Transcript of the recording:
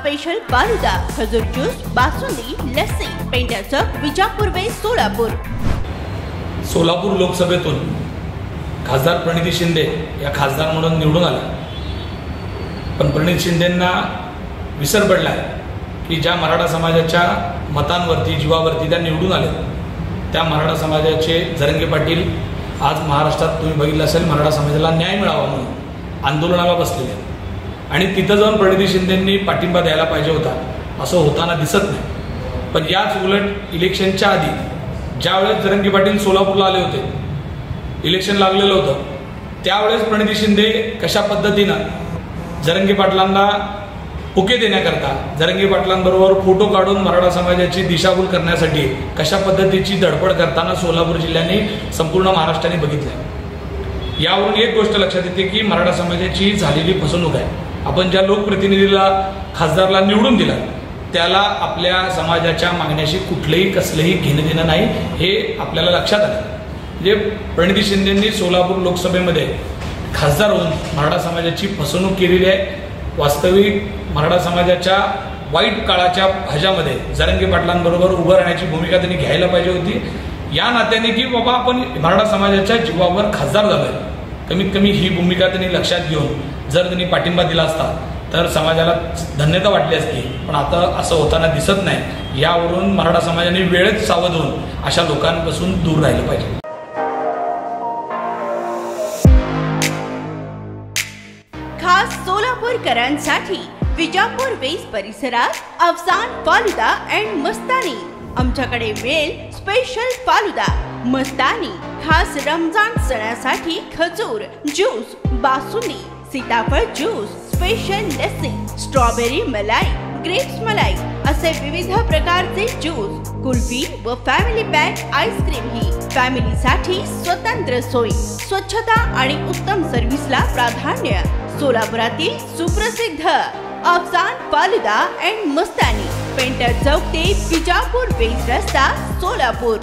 Special falooda, खजूर juice, basundi, lassi, painter चौक, Vijapur waste, Solapur. Solapur लोकसभेतून खासदार प्रणिती शिंदे या खासदार म्हणून निवडून आल्या, पण प्रणिती शिंदेंना विसर पडलाय की ज्या मराठा समाजाच्या मतांवरती, जीवावरती त्या निवडून आल्या, त्या मराठा समाजाचे जरंगे पाटील आज महाराष्ट्रात तुम्ही बघितलं असेल मराठा समाजाला न्याय मिळावा म्हणून आंदोलनाला बसलेले आहेत आणि तिथं जाऊन प्रणिती शिंदेंनी पाठिंबा द्यायला पाहिजे होता, असं होताना दिसत नाही। पण याच उलट इलेक्शनच्या आधी ज्यावेळेस जरंगे पाटील सोलापूरला आले होते, इलेक्शन लागलेलं होतं, त्यावेळेस प्रणिती शिंदे कशा पद्धतीनं जरंगे पाटलांना पुके देण्याकरता, जरंगे पाटलांबरोबर फोटो काढून मराठा समाजाची दिशाभूल करण्यासाठी कशा पद्धतीची धडपड करताना सोलापूर जिल्ह्याने संपूर्ण महाराष्ट्राने बघितलं। यावरून एक गोष्ट लक्षात येते की मराठा समाजाची झालेली फसवणूक आहे। आपण ज्या लोकप्रतिनिधीला, खासदारला निवडून दिला, त्याला आपल्या समाजाच्या मागण्याशी कुठलंही कसलंही घेणं देणं नाही, हे आपल्याला लक्षात आलं। म्हणजे प्रणिती शिंदेंनी सोलापूर लोकसभेमध्ये खासदार होऊन मराठा समाजाची फसवणूक केलेली आहे। वास्तविक मराठा समाजाच्या वाईट काळाच्या ह्याच्यामध्ये जरंगे पाटलांबरोबर उभं राहण्याची भूमिका त्यांनी घ्यायला पाहिजे होती, या नात्याने की बाबा आपण मराठा समाजाच्या जीवावर खासदार झालोय, कमीत कमी ही भूमिका त्यांनी लक्षात घेऊन जर त्यांनी पाठिंबा दिला असता तर समाजाला धन्यता वाटली असती। पण आता असं होताना दिसत नाही। यावरून मराठा समाजाने वेळेत सावध होऊन अशा लोकांपासून दूर राहिलं पाहिजे। खास सोलापूरकरांसाठी विजापूर वेस्ट परिसरात अफसान फालुदा अँड मस्तानी। आमच्याकडे मिळेल स्पेशल फालुदा, मस्तानी, खास रमजान सणासाठी खजूर ज्यूस, बासुंदी, सीताफळ ज्यूस, स्पेशल लस्सी, स्ट्रॉबेरी मलाई, ग्रेप्स मलाई असे विविध प्रकारचे ज्यूस, कुल्फी व फॅमिली पॅक आईस्क्रीम ही फॅमिलीसाठी स्वतंत्र सोय, स्वच्छता आणि उत्तम सर्व्हिसला प्राधान्य। सोलापुरातील सुप्रसिद्ध Afsan falooda and Mastani, painter चौक ते विजापूर वेस्ट रस्ता, सोलापूर।